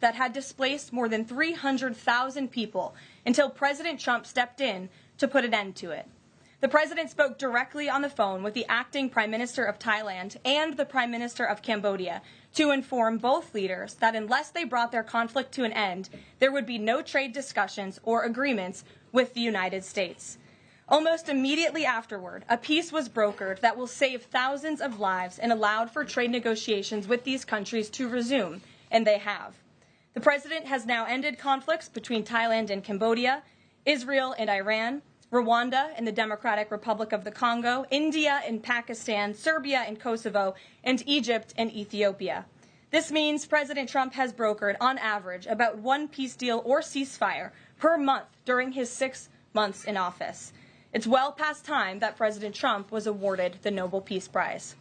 that had displaced more than 300,000 people until President Trump stepped in to put an end to it. The president spoke directly on the phone with the acting Prime Minister of Thailand and the Prime Minister of Cambodia to inform both leaders that unless they brought their conflict to an end, there would be no trade discussions or agreements with the United States. Almost immediately afterward, a peace was brokered that will save thousands of lives and allowed for trade negotiations with these countries to resume, and they have. The president has now ended conflicts between Thailand and Cambodia, Israel and Iran, Rwanda and the Democratic Republic of the Congo, India and Pakistan, Serbia and Kosovo, and Egypt and Ethiopia. This means President Trump has brokered, on average, about one peace deal or ceasefire per month during his 6 months in office. It's well past time that President Trump was awarded the Nobel Peace Prize.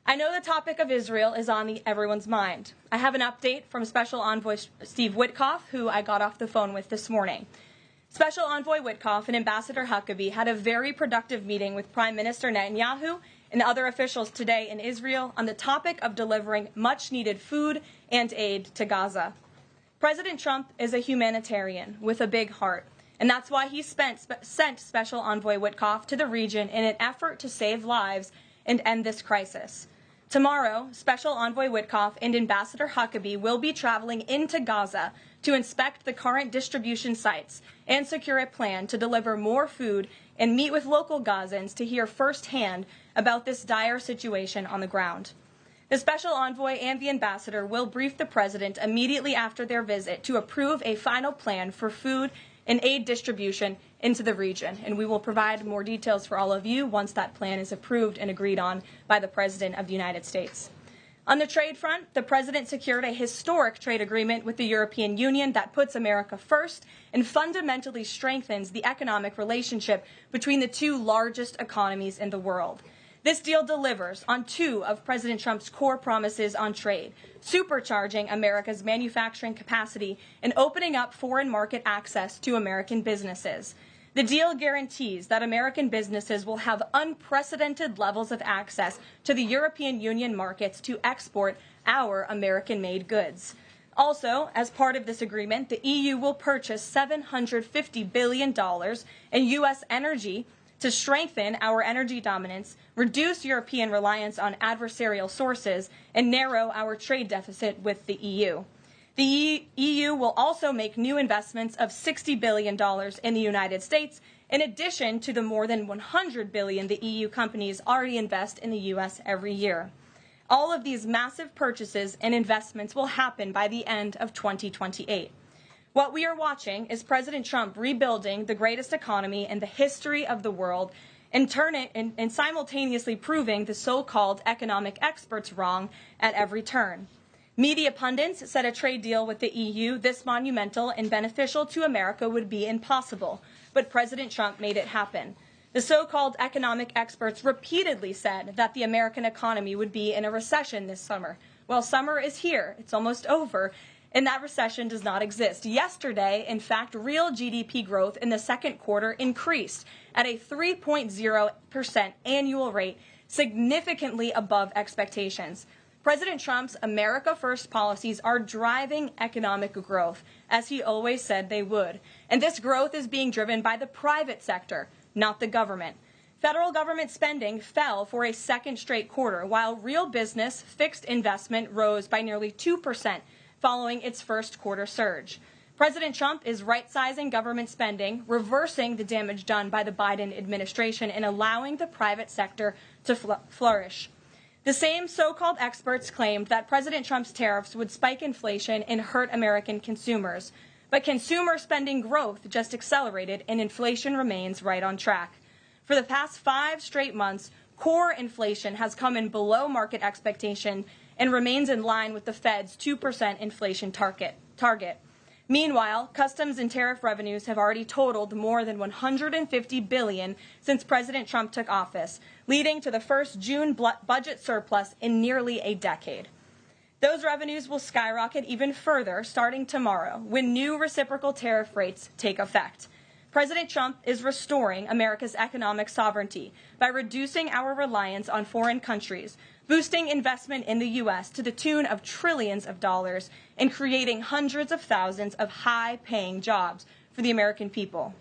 I know the topic of Israel is on everyone's mind. I have an update from Special Envoy Steve Witkoff, who I got off the phone with this morning. Special Envoy Witkoff and Ambassador Huckabee had a very productive meeting with Prime Minister Netanyahu and other officials today in Israel on the topic of delivering much-needed food and aid to Gaza. President Trump is a humanitarian with a big heart, and that's why he sent Special Envoy Witkoff to the region in an effort to save lives and end this crisis. Tomorrow, Special Envoy Witkoff and Ambassador Huckabee will be traveling into Gaza to inspect the current distribution sites and secure a plan to deliver more food and meet with local Gazans to hear firsthand about this dire situation on the ground. The Special Envoy and the Ambassador will brief the President immediately after their visit to approve a final plan for food and aid distribution into the region, and we will provide more details for all of you once that plan is approved and agreed on by the President of the United States. On the trade front, the President secured a historic trade agreement with the European Union that puts America first and fundamentally strengthens the economic relationship between the two largest economies in the world. This deal delivers on two of President Trump's core promises on trade, supercharging America's manufacturing capacity and opening up foreign market access to American businesses. The deal guarantees that American businesses will have unprecedented levels of access to the European Union markets to export our American-made goods. Also, as part of this agreement, the EU will purchase $750 billion in U.S. energy to strengthen our energy dominance, reduce European reliance on adversarial sources, and narrow our trade deficit with the EU. The EU will also make new investments of $60 billion in the United States, in addition to the more than $100 billion the EU companies already invest in the U.S. every year. All of these massive purchases and investments will happen by the end of 2028. What we are watching is President Trump rebuilding the greatest economy in the history of the world and simultaneously proving the so-called economic experts wrong at every turn. Media pundits said a trade deal with the EU this monumental and beneficial to America would be impossible, but President Trump made it happen. The so-called economic experts repeatedly said that the American economy would be in a recession this summer. Well, summer is here. It's almost over. And that recession does not exist. Yesterday, in fact, real GDP growth in the second quarter increased at a 3.0% annual rate, significantly above expectations. President Trump's America First policies are driving economic growth, as he always said they would. And this growth is being driven by the private sector, not the government. Federal government spending fell for a second straight quarter, while real business fixed investment rose by nearly 2%. Following its first quarter surge. President Trump is right-sizing government spending, reversing the damage done by the Biden administration, and allowing the private sector to flourish. The same so-called experts claimed that President Trump's tariffs would spike inflation and hurt American consumers. But consumer spending growth just accelerated, and inflation remains right on track. For the past 5 straight months, core inflation has come in below market expectation and remains in line with the Fed's 2% inflation target. Meanwhile, customs and tariff revenues have already totaled more than $150 billion since President Trump took office, leading to the first June budget surplus in nearly a decade. Those revenues will skyrocket even further starting tomorrow when new reciprocal tariff rates take effect. President Trump is restoring America's economic sovereignty by reducing our reliance on foreign countries, boosting investment in the U.S. to the tune of trillions of dollars and creating hundreds of thousands of high-paying jobs for the American people.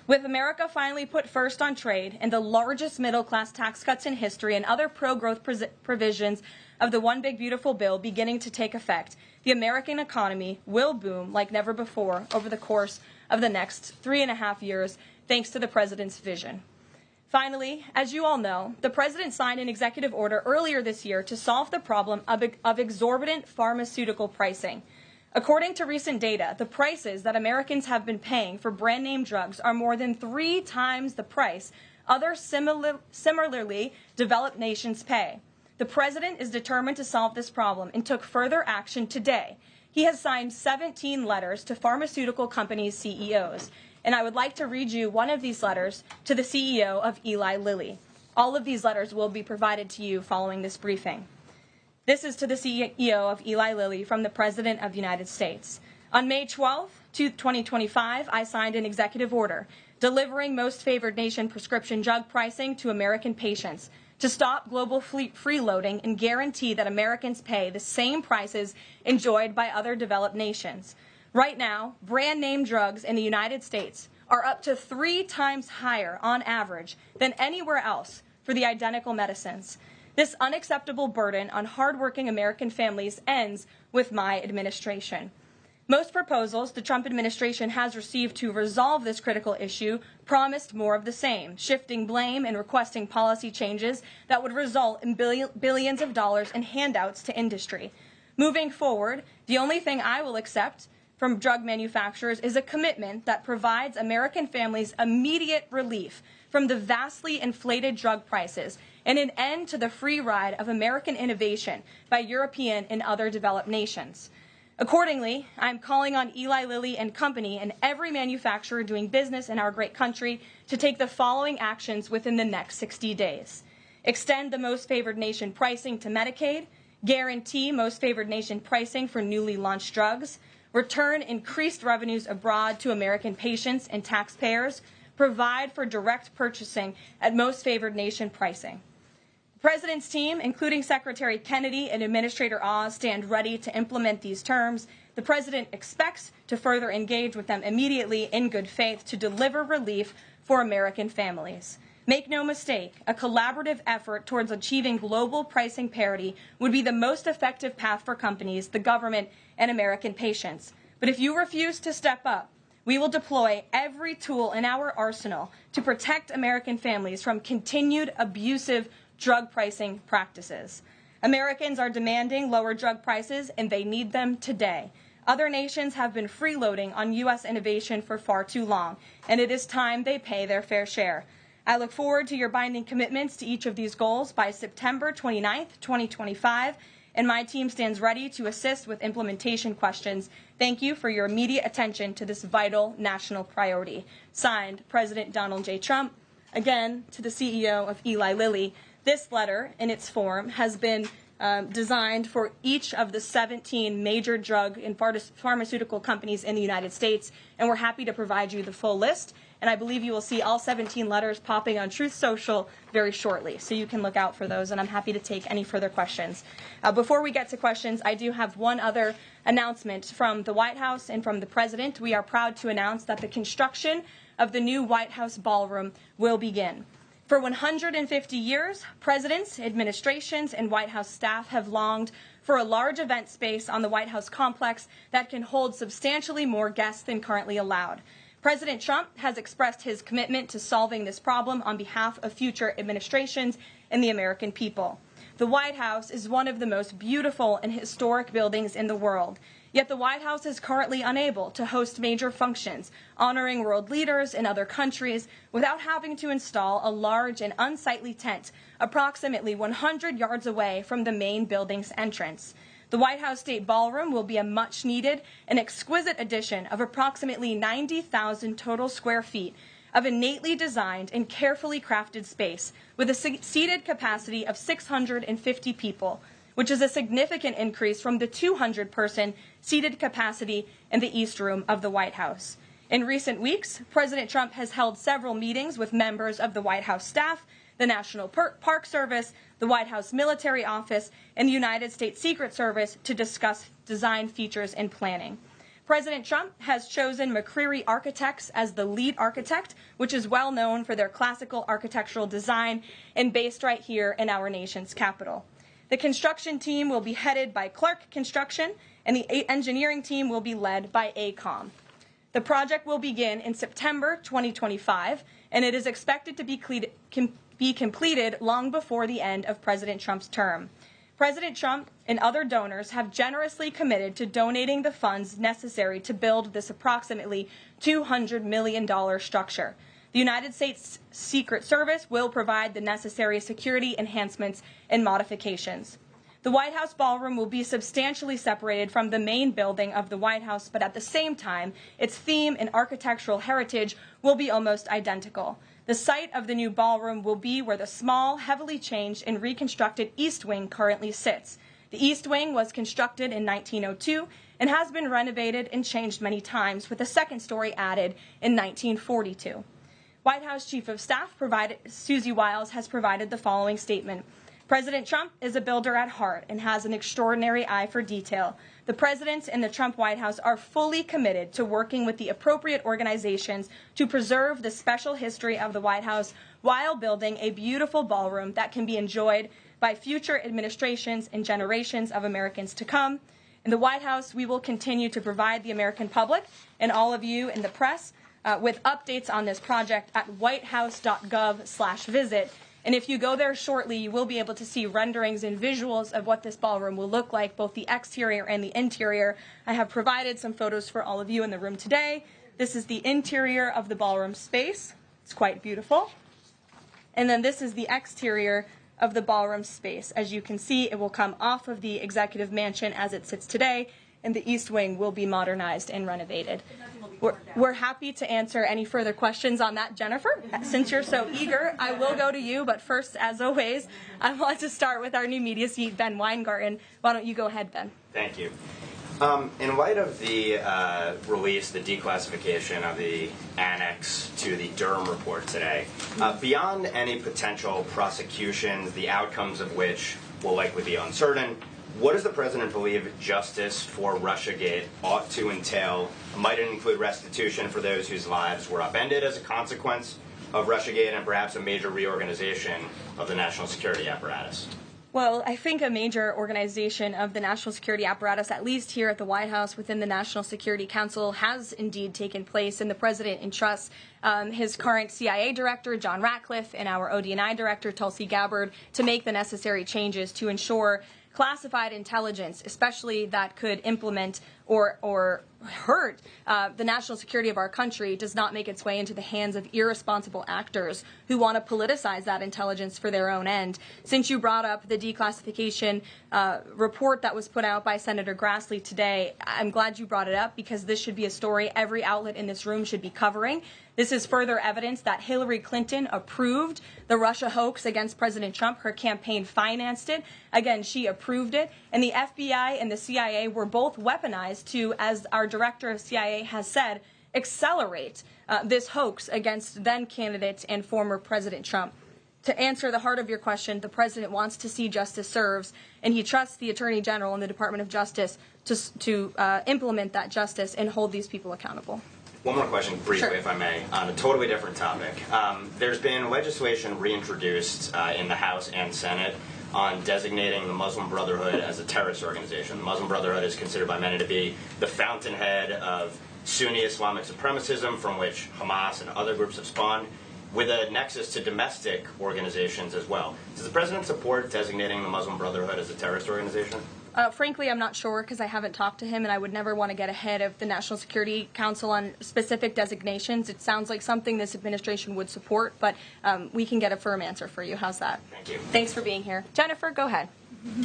With America finally put first on trade and the largest middle-class tax cuts in history and other pro-growth provisions of the One Big Beautiful Bill beginning to take effect, the American economy will boom like never before over the course of the next 3.5 years, thanks to the President's vision. Finally, as you all know, the President signed an executive order earlier this year to solve the problem of exorbitant pharmaceutical pricing. According to recent data, the prices that Americans have been paying for brand-name drugs are more than 3 times the price other similarly developed nations pay. The President is determined to solve this problem and took further action today. He has signed 17 letters to pharmaceutical companies' CEOs, and I would like to read you one of these letters to the CEO of Eli Lilly. All of these letters will be provided to you following this briefing. This is to the CEO of Eli Lilly from the President of the United States. On May 12, 2025, I signed an executive order delivering most favored nation prescription drug pricing to American patients to stop global freeloading and guarantee that Americans pay the same prices enjoyed by other developed nations. Right now, brand name drugs in the United States are up to 3 times higher on average than anywhere else for the identical medicines. This unacceptable burden on hardworking American families ends with my administration. Most proposals the Trump administration has received to resolve this critical issue promised more of the same, shifting blame and requesting policy changes that would result in billions of dollars in handouts to industry. Moving forward, the only thing I will accept from drug manufacturers is a commitment that provides American families immediate relief from the vastly inflated drug prices and an end to the free ride of American innovation by European and other developed nations. Accordingly, I'm calling on Eli Lilly and Company and every manufacturer doing business in our great country to take the following actions within the next 60 days. Extend the most favored nation pricing to Medicaid, guarantee most favored nation pricing for newly launched drugs, return increased revenues abroad to American patients and taxpayers, provide for direct purchasing at most favored nation pricing. The President's team, including Secretary Kennedy and Administrator Oz, stand ready to implement these terms. The President expects to further engage with them immediately in good faith to deliver relief for American families. Make no mistake, a collaborative effort towards achieving global pricing parity would be the most effective path for companies, the government, and American patients. But if you refuse to step up, we will deploy every tool in our arsenal to protect American families from continued abusive drug pricing practices. Americans are demanding lower drug prices, and they need them today. Other nations have been freeloading on U.S. innovation for far too long, and it is time they pay their fair share. I look forward to your binding commitments to each of these goals by September 29th, 2025, and my team stands ready to assist with implementation questions. Thank you for your immediate attention to this vital national priority. Signed, President Donald J. Trump. Again, to the CEO of Eli Lilly. This letter, in its form, has been designed for each of the 17 major drug and pharmaceutical companies in the United States, and we're happy to provide you the full list. And I believe you will see all 17 letters popping on Truth Social very shortly, so you can look out for those, and I'm happy to take any further questions. Before we get to questions, I do have one other announcement from the White House and from the President. We are proud to announce that the construction of the new White House Ballroom will begin. For 150 years, presidents, administrations, and White House staff have longed for a large event space on the White House complex that can hold substantially more guests than currently allowed. President Trump has expressed his commitment to solving this problem on behalf of future administrations and the American people. The White House is one of the most beautiful and historic buildings in the world. Yet the White House is currently unable to host major functions, honoring world leaders in other countries, without having to install a large and unsightly tent approximately 100 yards away from the main building's entrance. The White House State Ballroom will be a much-needed and exquisite addition of approximately 90,000 total square feet of innately designed and carefully crafted space with a seated capacity of 650 people, which is a significant increase from the 200-person seated capacity in the East Room of the White House. In recent weeks, President Trump has held several meetings with members of the White House staff the National Park Service, the White House Military Office, and the United States Secret Service to discuss design features and planning. President Trump has chosen McCreary Architects as the lead architect, which is well known for their classical architectural design and based right here in our nation's capital. The construction team will be headed by Clark Construction, and the engineering team will be led by AECOM. The project will begin in September 2025, and it is expected to be completed long before the end of President Trump's term. President Trump and other donors have generously committed to donating the funds necessary to build this approximately $200 million structure. The United States Secret Service will provide the necessary security enhancements and modifications. The White House ballroom will be substantially separated from the main building of the White House, but at the same time, its theme and architectural heritage will be almost identical. The site of the new ballroom will be where the small, heavily changed and reconstructed East Wing currently sits. The East Wing was constructed in 1902 and has been renovated and changed many times, with a second story added in 1942. White House Chief of Staff Susie Wiles has provided the following statement. President Trump is a builder at heart and has an extraordinary eye for detail. The President and the Trump White House are fully committed to working with the appropriate organizations to preserve the special history of the White House while building a beautiful ballroom that can be enjoyed by future administrations and generations of Americans to come. In the White House, we will continue to provide the American public and all of you in the press with updates on this project at whitehouse.gov/visit. And if you go there shortly, you will be able to see renderings and visuals of what this ballroom will look like, both the exterior and the interior. I have provided some photos for all of you in the room today. This is the interior of the ballroom space. It's quite beautiful. And then this is the exterior of the ballroom space. As you can see, it will come off of the executive mansion as it sits today, and the East Wing will be modernized and renovated. We're happy to answer any further questions on that, Jennifer. Since you're so eager, I will go to you, but first, as always, I want to start with our new media seat, Ben Weingarten. Why don't you go ahead, Ben? Thank you. In light of the release, the declassification of the annex to the Durham report today, beyond any potential prosecutions, the outcomes of which will likely be uncertain, what does the President believe justice for Russiagate ought to entail? Might it include restitution for those whose lives were upended as a consequence of Russiagate, and perhaps a major reorganization of the national security apparatus? Well, I think a major organization of the national security apparatus, at least here at the White House within the National Security Council, has indeed taken place, and the President entrusts his current CIA director, John Ratcliffe, and our ODNI director, Tulsi Gabbard, to make the necessary changes to ensure classified intelligence, especially that could implement or hurt the national security of our country, does not make its way into the hands of irresponsible actors who want to politicize that intelligence for their own end. Since you brought up the declassification report that was put out by Senator Grassley today, I'm glad you brought it up, because this should be a story every outlet in this room should be covering. This is further evidence that Hillary Clinton approved the Russia hoax against President Trump. Her campaign financed it. Again, she approved it. And the FBI and the CIA were both weaponized to, as our director of CIA has said, accelerate this hoax against then-candidate and former President Trump. To answer the heart of your question, the President wants to see justice served, and he trusts the Attorney General and the Department of Justice to implement that justice and hold these people accountable. One more question, briefly, Sure. if I may, on a totally different topic. There's been legislation reintroduced in the House and Senate on designating the Muslim Brotherhood as a terrorist organization. The Muslim Brotherhood is considered by many to be the fountainhead of Sunni Islamic supremacism, from which Hamas and other groups have spawned, with a nexus to domestic organizations as well. Does the President support designating the Muslim Brotherhood as a terrorist organization? Frankly, I'm not sure, because I haven't talked to him, and I would never want to get ahead of the National Security Council on specific designations. It sounds like something this administration would support, but we can get a firm answer for you. How's that? Thank you. Thanks for being here. Jennifer, go ahead.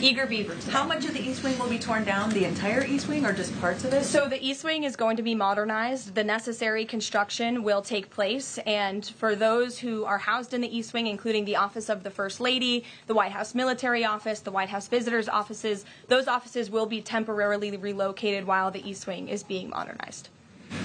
Eager beaver today. How much of the East Wing will be torn down? The entire East Wing, or just parts of it? So the East Wing is going to be modernized. The necessary construction will take place. And for those who are housed in the East Wing, including the Office of the First Lady, the White House Military Office, the White House Visitors Offices, those offices will be temporarily relocated while the East Wing is being modernized.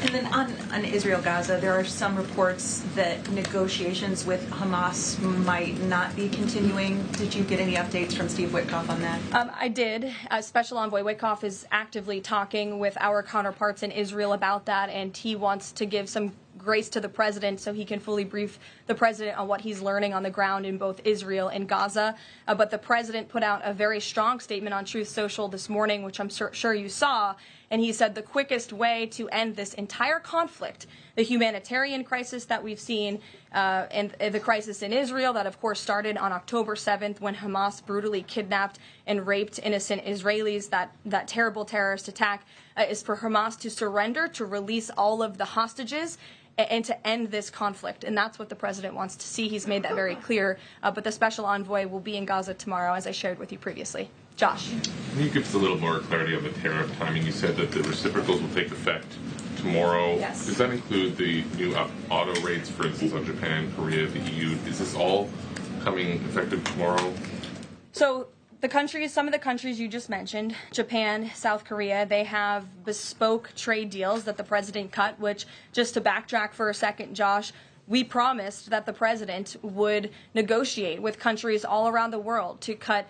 And then on Israel-Gaza, there are some reports that negotiations with Hamas might not be continuing. Did you get any updates from Steve Witkoff on that? I did. Special Envoy Witkoff is actively talking with our counterparts in Israel about that, and he wants to give some grace to the president so he can fully brief the president on what he's learning on the ground in both Israel and Gaza. But the president put out a very strong statement on Truth Social this morning, which I'm sure you saw, and he said the quickest way to end this entire conflict, the humanitarian crisis that we've seen, and the crisis in Israel that, of course, started on October 7th when Hamas brutally kidnapped and raped innocent Israelis, that terrible terrorist attack, is for Hamas to surrender, to release all of the hostages, and to end this conflict. And that's what the president wants to see. He's made that very clear. But the special envoy will be in Gaza tomorrow, as I shared with you previously. Josh. Can you give us a little more clarity on the tariff timing? You said that the reciprocals will take effect tomorrow. Yes. Does that include the new auto rates, for instance, on Japan, Korea, the EU? Is this all coming effective tomorrow? So some of the countries you just mentioned, Japan, South Korea, they have bespoke trade deals that the president cut, which, just to backtrack for a second, Josh, we promised that the president would negotiate with countries all around the world to cut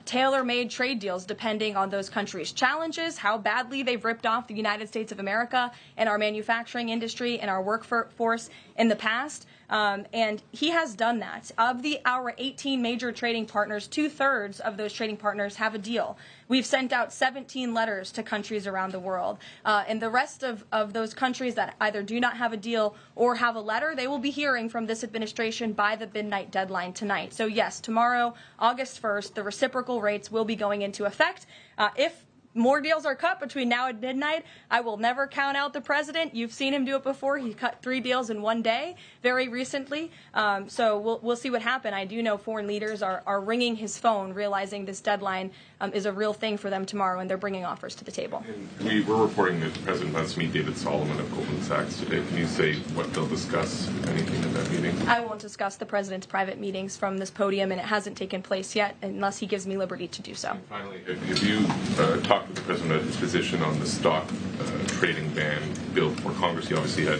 tailor-made trade deals depending on those countries' challenges, how badly they've ripped off the United States of America and our manufacturing industry and our workforce in the past. And he has done that. Of our 18 major trading partners, 2/3 of those trading partners have a deal. We've sent out 17 letters to countries around the world. And the rest of those countries that either do not have a deal or have a letter, they will be hearing from this administration by the midnight deadline tonight. So yes, tomorrow, August 1st, the reciprocal rates will be going into effect. If more deals are cut between now and midnight, I will never count out the president. You've seen him do it before. He cut 3 deals in one day very recently. So we'll see what happens. I do know foreign leaders are ringing his phone, realizing this deadline is a real thing for them tomorrow, and they're bringing offers to the table. And we were reporting that the president wants to meet David Solomon of Goldman Sachs today. Can you say what they'll discuss, if anything, in that meeting? I won't discuss the president's private meetings from this podium, and it hasn't taken place yet unless he gives me liberty to do so. And finally, have you talked with the president about his position on the stock trading ban bill before Congress? He obviously had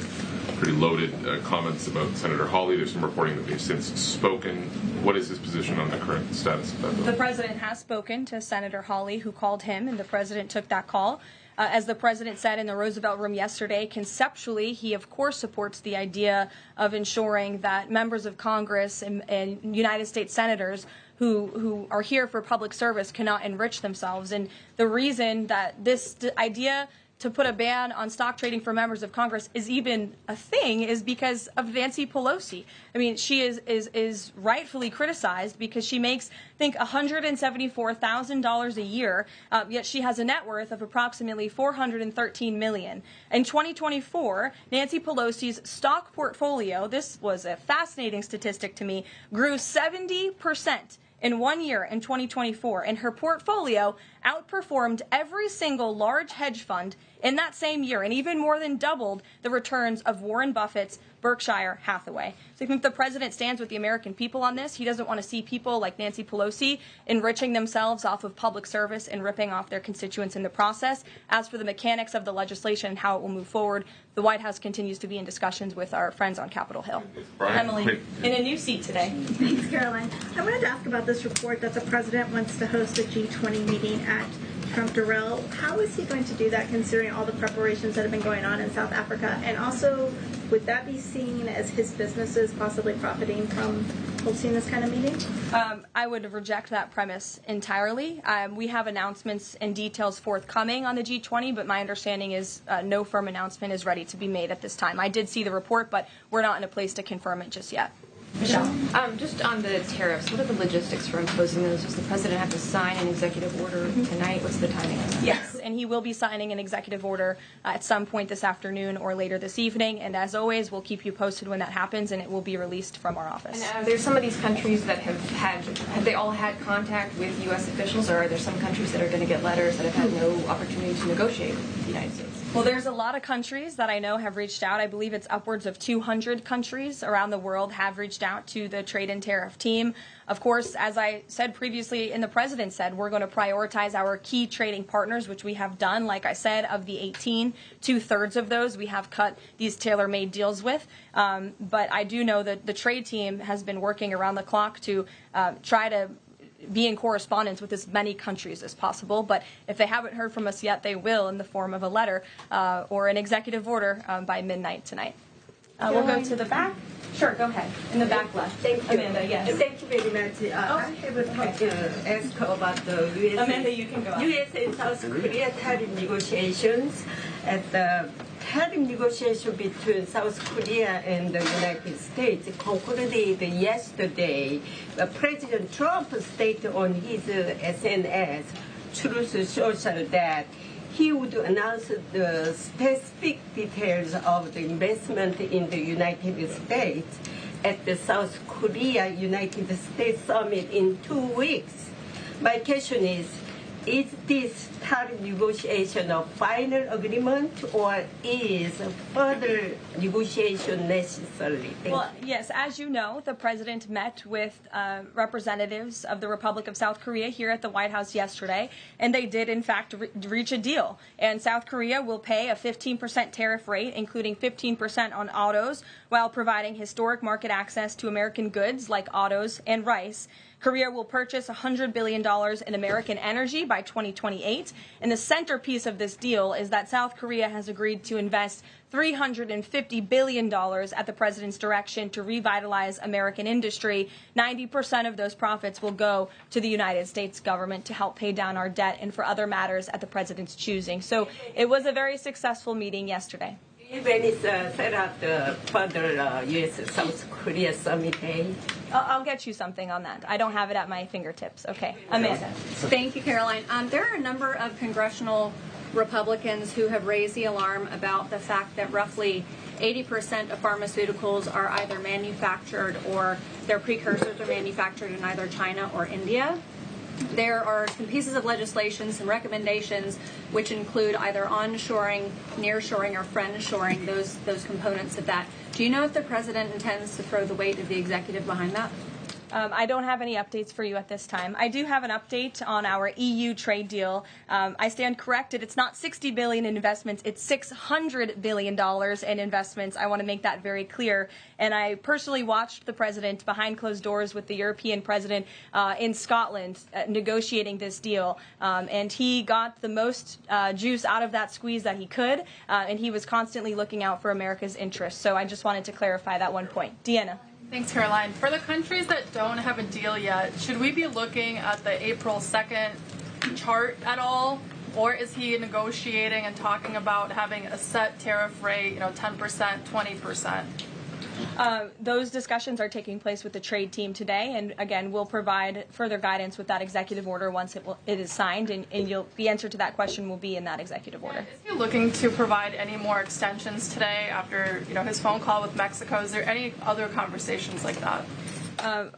pretty loaded comments about Senator Hawley. There's some reporting that they've since spoken. What is his position on the current status of that bill? The president has spoken to Senator Hawley, who called him, and the president took that call. As the president said in the Roosevelt Room yesterday, conceptually, he of course supports the idea of ensuring that members of Congress and United States senators who are here for public service cannot enrich themselves. And the reason that this idea to put a ban on stock trading for members of Congress is even a thing is because of Nancy Pelosi. I mean, she is rightfully criticized because she makes, I think, $174,000 a year, yet she has a net worth of approximately $413 million. In 2024, Nancy Pelosi's stock portfolio, this was a fascinating statistic to me, grew 70% in 1 year in 2024, and her portfolio outperformed every single large hedge fund in that same year, and even more than doubled the returns of Warren Buffett's Berkshire Hathaway. So I think the president stands with the American people on this. He doesn't want to see people like Nancy Pelosi enriching themselves off of public service and ripping off their constituents in the process. As for the mechanics of the legislation and how it will move forward, the White House continues to be in discussions with our friends on Capitol Hill. Emily, in a new seat today. Thanks, Karoline. I wanted to ask about this report that the president wants to host a G20 meeting at Trump Durrell. How is he going to do that, considering all the preparations that have been going on in South Africa? And also, would that be seen as his businesses possibly profiting from hosting this kind of meeting? I would reject that premise entirely. We have announcements and details forthcoming on the G20, but my understanding is no firm announcement is ready to be made at this time. I did see the report, but we're not in a place to confirm it just yet. Michelle? Just on the tariffs, what are the logistics for imposing those? Does the president have to sign an executive order tonight? What's the timing of that? Yes, and he will be signing an executive order at some point this afternoon or later this evening. And as always, we'll keep you posted when that happens, and it will be released from our office. And there's some of these countries that have they all had contact with U.S. officials, or are there some countries that are going to get letters that have had no opportunity to negotiate with the United States? Well, there's a lot of countries that I know have reached out. I believe it's upwards of 200 countries around the world have reached out to the trade and tariff team. Of course, as I said previously and the president said, we're going to prioritize our key trading partners, which we have done. Like I said, of the 18, 2/3 of those we have cut these tailor-made deals with. But I do know that the trade team has been working around the clock to try to be in correspondence with as many countries as possible. But if they haven't heard from us yet, they will in the form of a letter or an executive order by midnight tonight. We'll go to the back. Sure, go ahead. In the back left. Thank you. Amanda, yes. Thank you very much. I have a ask about the U.S. Amanda, you can go ahead. U.S. and South Korea tariff negotiations. At the tariff negotiation between South Korea and the United States concluded yesterday. President Trump stated on his SNS, Truth Social, that he would announce the specific details of the investment in the United States at the South Korea-United States summit in 2 weeks. My question is this tariff negotiation a final agreement or is further negotiation necessary? Well, yes, as you know, the president met with representatives of the Republic of South Korea here at the White House yesterday, and they did, in fact, reach a deal. And South Korea will pay a 15% tariff rate, including 15% on autos, while providing historic market access to American goods like autos and rice. Korea will purchase $100 billion in American energy by 2028. And the centerpiece of this deal is that South Korea has agreed to invest $350 billion at the president's direction to revitalize American industry. 90% of those profits will go to the United States government to help pay down our debt and for other matters at the president's choosing. So it was a very successful meeting yesterday. When is set up the further U.S.-South Korea summit day? I'll get you something on that. I don't have it at my fingertips. Okay, Amanda. Thank you, Caroline. There are a number of congressional Republicans who have raised the alarm about the fact that roughly 80% of pharmaceuticals are either manufactured or their precursors are manufactured in either China or India. There are some pieces of legislation, some recommendations, which include either onshoring, nearshoring, or friendshoring, those components of that. Do you know if the president intends to throw the weight of the executive behind that? I don't have any updates for you at this time. I do have an update on our EU trade deal. I stand corrected. It's not $60 billion in investments. It's $600 billion in investments. I want to make that very clear. And I personally watched the president behind closed doors with the European president in Scotland negotiating this deal. And he got the most juice out of that squeeze that he could. And he was constantly looking out for America's interests. So I just wanted to clarify that one point. Deanna. Thanks, Caroline. For the countries that don't have a deal yet, should we be looking at the April 2nd chart at all? Or is he negotiating and talking about having a set tariff rate, 10%, 20%? Those discussions are taking place with the trade team today, and again, we'll provide further guidance with that executive order once it is signed, and the answer to that question will be in that executive order. Is he looking to provide any more extensions today after his phone call with Mexico? Is there any other conversations like that?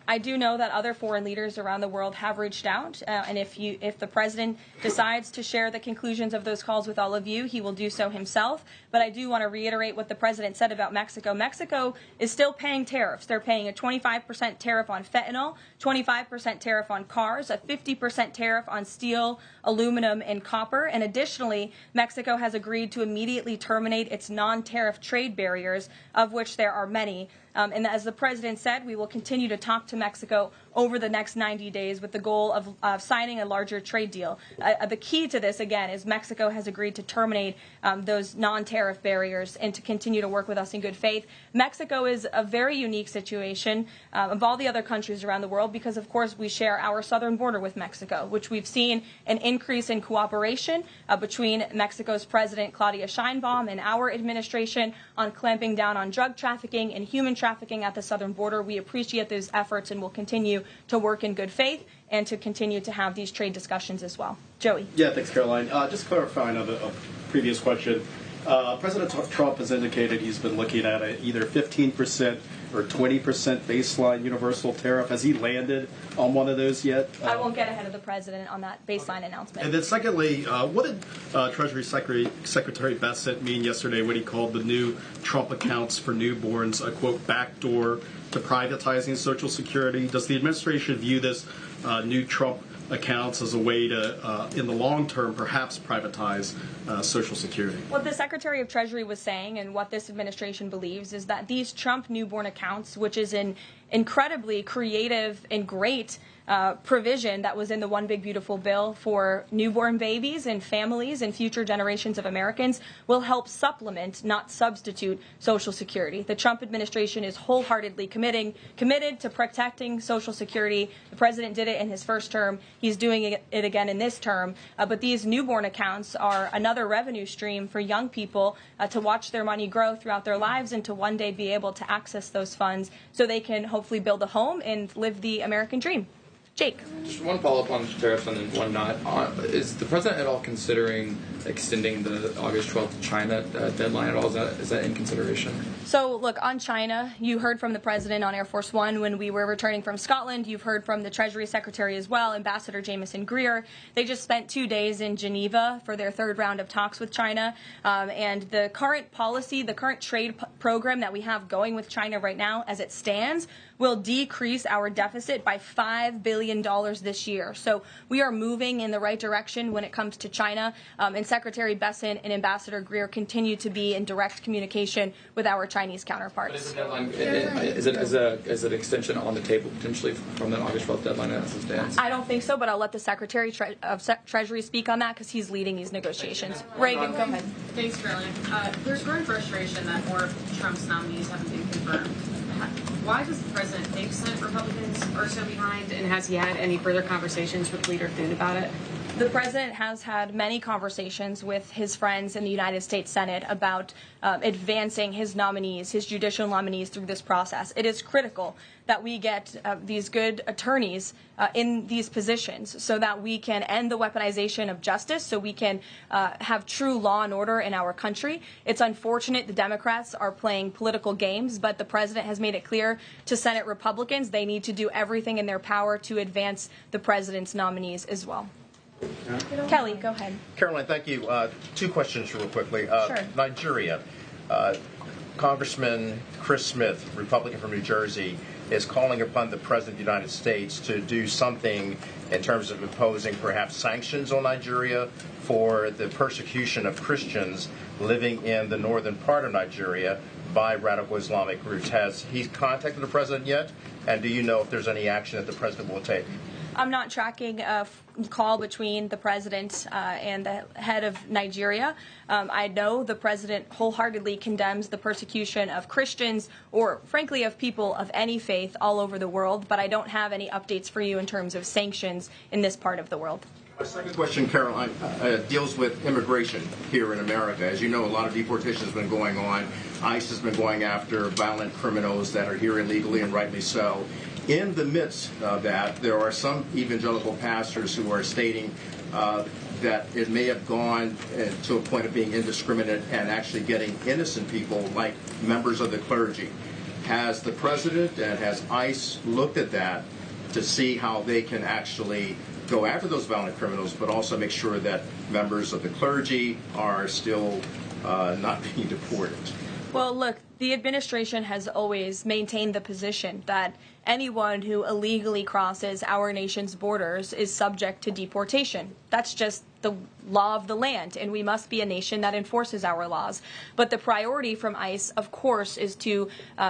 I do know that other foreign leaders around the world have reached out, and if the president decides to share the conclusions of those calls with all of you, he will do so himself. But I do want to reiterate what the president said about Mexico. Mexico is still paying tariffs. They're paying a 25% tariff on fentanyl, 25% tariff on cars, a 50% tariff on steel, aluminum, and copper. And additionally, Mexico has agreed to immediately terminate its non-tariff trade barriers, of which there are many. And as the president said, we will continue to talk to Mexico over the next 90 days with the goal of signing a larger trade deal. The key to this, again, is Mexico has agreed to terminate those non-tariff barriers and to continue to work with us in good faith. Mexico is a very unique situation of all the other countries around the world because, of course, we share our southern border with Mexico, which we've seen an increase in cooperation between Mexico's President Claudia Sheinbaum and our administration on clamping down on drug trafficking and human trafficking at the southern border. We appreciate those efforts and will continue to work in good faith and to continue to have these trade discussions as well. Joey. Yeah, thanks, Caroline. Just clarifying on a previous question. President Trump has indicated he's been looking at either 15% or 20% baseline universal tariff. Has he landed on one of those yet? I won't get ahead of the president on that baseline announcement. And then secondly, what did Treasury Secretary Bessent mean yesterday when he called the new Trump accounts for newborns a, quote, backdoor to privatizing Social Security? Does the administration view this new Trump accounts as a way to, in the long term, perhaps privatize Social Security? What the Secretary of Treasury was saying, and what this administration believes, is that these Trump newborn accounts, which is an incredibly creative and great provision that was in the One Big Beautiful Bill for newborn babies and families and future generations of Americans, will help supplement, not substitute, Social Security. The Trump administration is wholeheartedly committed to protecting Social Security. The president did it in his first term. He's doing it again in this term. But these newborn accounts are another revenue stream for young people to watch their money grow throughout their lives and to one day be able to access those funds so they can hopefully build a home and live the American dream. Jake. Just one follow-up on tariffs and then one not. Is the president at all considering extending the August 12th China deadline at all? Is that in consideration? So, look, on China, you heard from the president on Air Force One when we were returning from Scotland. You've heard from the Treasury Secretary as well, Ambassador Jameson Greer. They just spent 2 days in Geneva for their third round of talks with China. And the current policy, the current trade program that we have going with China right now, as it stands, will decrease our deficit by $5 billion this year. So we are moving in the right direction when it comes to China. And Secretary Bessent and Ambassador Greer continue to be in direct communication with our Chinese counterparts. But is the deadline, is it extension on the table potentially from that August 12th deadline as it stands? I don't think so, but I'll let the Secretary of Treasury speak on that because he's leading these negotiations. Reagan, go ahead. Thanks, Karoline. There's growing frustration that more of Trump's nominees haven't been confirmed. Why does the president think Senate Republicans are so behind, and has he had any further conversations with Leader Thune about it? The president has had many conversations with his friends in the United States Senate about advancing his nominees, his judicial nominees, through this process. It is critical that we get these good attorneys in these positions so that we can end the weaponization of justice, so we can have true law and order in our country. It's unfortunate the Democrats are playing political games, but the president has made it clear to Senate Republicans they need to do everything in their power to advance the president's nominees as well. Kelly, go ahead. Karoline, thank you. 2 questions real quickly. Sure. Nigeria. Congressman Chris Smith, Republican from New Jersey, is calling upon the President of the United States to do something in terms of imposing perhaps sanctions on Nigeria for the persecution of Christians living in the northern part of Nigeria by radical Islamic groups. Has he contacted the President yet? And do you know if there's any action that the President will take? I'm not tracking a call between the president and the head of Nigeria. I know the president wholeheartedly condemns the persecution of Christians or, frankly, of people of any faith all over the world, but I don't have any updates for you in terms of sanctions in this part of the world. My second question, Karoline, deals with immigration here in America. As you know, a lot of deportation has been going on. ICE has been going after violent criminals that are here illegally, and rightly so. In the midst of that, there are some evangelical pastors who are stating that it may have gone to a point of being indiscriminate and actually getting innocent people, like members of the clergy. Has the president and has ICE looked at that to see how they can actually go after those violent criminals, but also make sure that members of the clergy are still not being deported? Well, look, the administration has always maintained the position that anyone who illegally crosses our nation's borders is subject to deportation. That's just the law of the land, and we must be a nation that enforces our laws. But the priority from ICE, of course, is to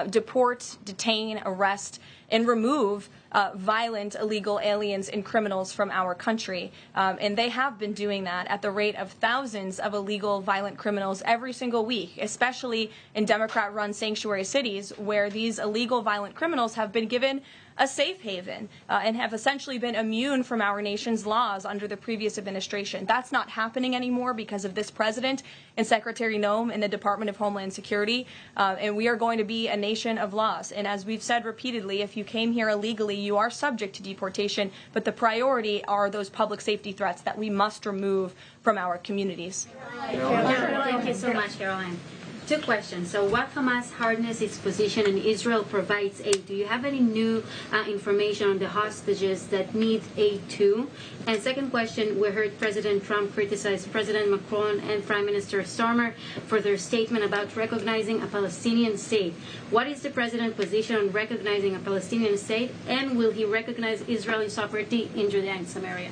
deport, detain, arrest, and remove violent illegal aliens and criminals from our country. And they have been doing that at the rate of thousands of illegal violent criminals every single week, especially in Democrat-run sanctuary cities where these illegal violent criminals have been given a safe haven and have essentially been immune from our nation's laws under the previous administration. That's not happening anymore because of this president and Secretary Noem in the Department of Homeland Security. And we are going to be a nation of laws. And as we've said repeatedly, if If you came here illegally, you are subject to deportation, but the priority are those public safety threats that we must remove from our communities. Thank you so much, Caroline. Two questions. So what Hamas hardness its position and Israel provides aid? Do you have any new information on the hostages that need aid too? And second question, we heard President Trump criticize President Macron and Prime Minister Starmer for their statement about recognizing a Palestinian state. What is the president's position on recognizing a Palestinian state? And will he recognize Israeli sovereignty in Judea and Samaria?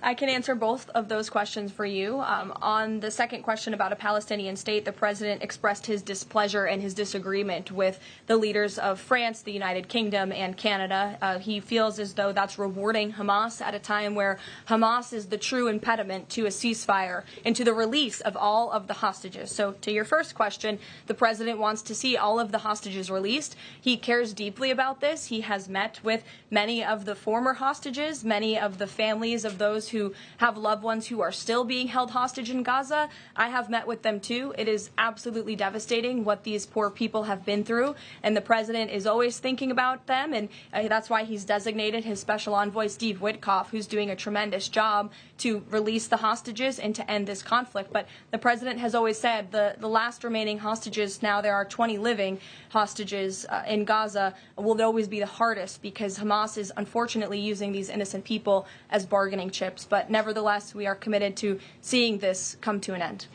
I can answer both of those questions for you. On the second question about a Palestinian state, the president expressed his displeasure and his disagreement with the leaders of France, the United Kingdom, and Canada. He feels as though that's rewarding Hamas at a time where Hamas is the true impediment to a ceasefire and to the release of all of the hostages. So to your first question, the president wants to see all of the hostages released. He cares deeply about this. He has met with many of the former hostages, many of the families of those who have loved ones who are still being held hostage in Gaza. I have met with them too. It is absolutely devastating what these poor people have been through, and the president is always thinking about them, and that's why he's designated his special envoy, Steve Witkoff, who's doing a tremendous job to release the hostages and to end this conflict. But the president has always said the last remaining hostages, now there are 20 living hostages in Gaza, will always be the hardest because Hamas is unfortunately using these innocent people as bargaining chips. But nevertheless, we are committed to seeing this come to an end.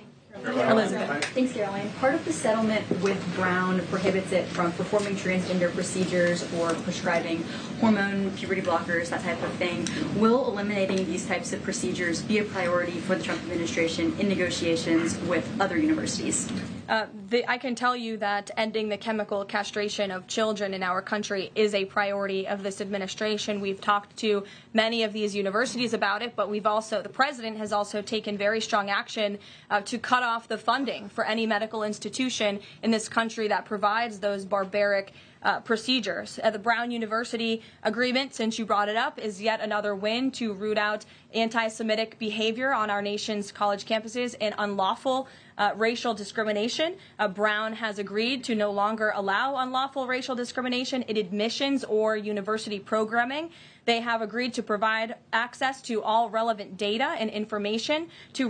Elizabeth. Thanks, Caroline. Part of the settlement with Brown prohibits it from performing transgender procedures or prescribing hormone, puberty blockers, that type of thing. Will eliminating these types of procedures be a priority for the Trump administration in negotiations with other universities? I can tell you that ending the chemical castration of children in our country is a priority of this administration. We've talked to many of these universities about it, but the president has also taken very strong action to cut off the funding for any medical institution in this country that provides those barbaric procedures. The Brown University agreement, since you brought it up, is yet another win to root out anti-Semitic behavior on our nation's college campuses and unlawful racial discrimination. Brown has agreed to no longer allow unlawful racial discrimination in admissions or university programming. They have agreed to provide access to all relevant data and information to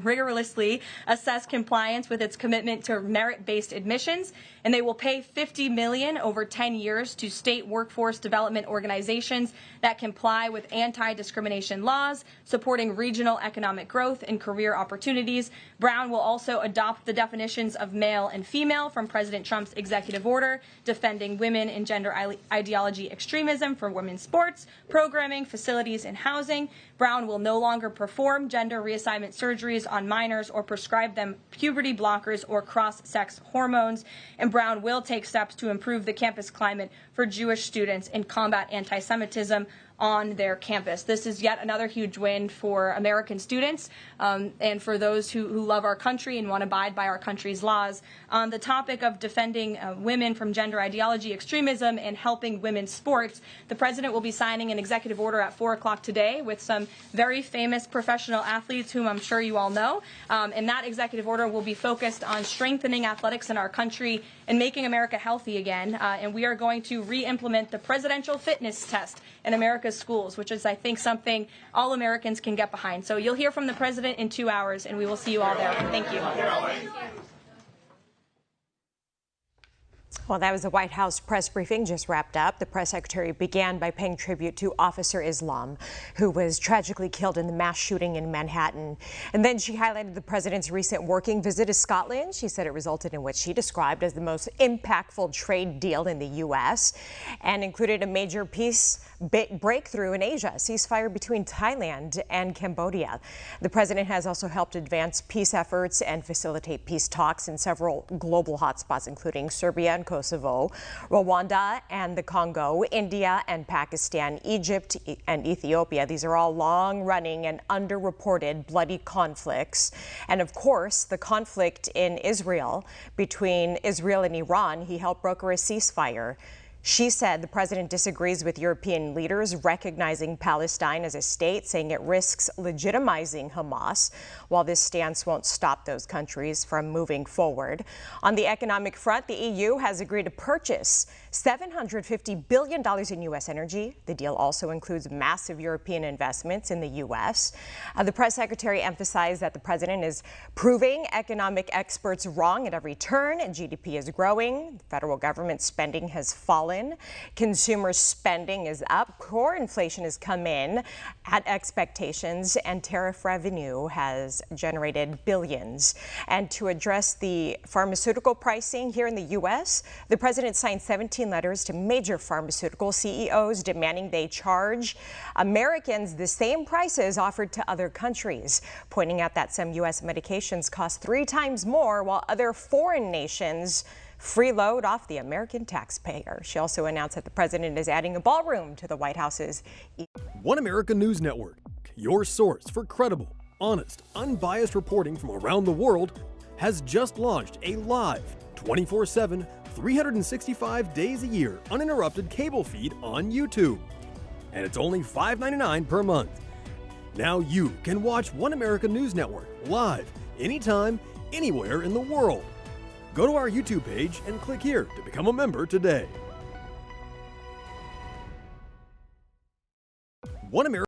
rigorously assess compliance with its commitment to merit-based admissions, and they will pay $50 million over 10 years to state workforce development organizations that comply with anti-discrimination laws, supporting regional economic growth and career opportunities. Brown will also adopt the definitions of male and female from President Trump's executive order, defending women and gender ideology extremism for women's sports, programming, facilities, and housing. Brown will no longer perform gender reassignment surgeries on minors or prescribe them puberty blockers or cross-sex hormones. And Brown will take steps to improve the campus climate for Jewish students and combat anti-Semitism on their campus. This is yet another huge win for American students and for those who love our country and want to abide by our country's laws. On the topic of defending women from gender ideology extremism and helping women's sports, the president will be signing an executive order at 4 o'clock today with some very famous professional athletes whom I'm sure you all know. And that executive order will be focused on strengthening athletics in our country and making America healthy again. And we are going to re-implement the presidential fitness test in America's schools, which is, I think, something all Americans can get behind. So you'll hear from the president in 2 hours, and we will see you all there. Thank you. Well, that was the White House press briefing just wrapped up. The press secretary began by paying tribute to Officer Islam, who was tragically killed in the mass shooting in Manhattan. And then she highlighted the president's recent working visit to Scotland. She said it resulted in what she described as the most impactful trade deal in the U.S. and included a major peace breakthrough in Asia, a ceasefire between Thailand and Cambodia. The president has also helped advance peace efforts and facilitate peace talks in several global hotspots, including Serbia and Kosovo, Rwanda and the Congo, India and Pakistan, Egypt and Ethiopia. These are all long-running and underreported bloody conflicts. And of course, the conflict in Israel between Israel and Iran, he helped broker a ceasefire. She said the president disagrees with European leaders recognizing Palestine as a state, saying it risks legitimizing Hamas. While this stance won't stop those countries from moving forward. On the economic front, the EU has agreed to purchase $750 billion in U.S. energy. The deal also includes massive European investments in the U.S. The press secretary emphasized that the president is proving economic experts wrong at every turn. GDP is growing. The federal government spending has fallen. Consumer spending is up. Core inflation has come in at expectations, and tariff revenue has generated billions. And to address the pharmaceutical pricing here in the U.S., the president signed 17 letters to major pharmaceutical CEOs demanding they charge Americans the same prices offered to other countries, pointing out that some U.S. medications cost 3 times more, while other foreign nations freeload off the American taxpayer. She also announced that the president is adding a ballroom to the White House's One America News Network, your source for credible, honest, unbiased reporting from around the world, has just launched a live, 24/7, 365 days a year, uninterrupted cable feed on YouTube. And it's only $5.99 per month. Now you can watch One America News Network live, anytime, anywhere in the world. Go to our YouTube page and click here to become a member today. One America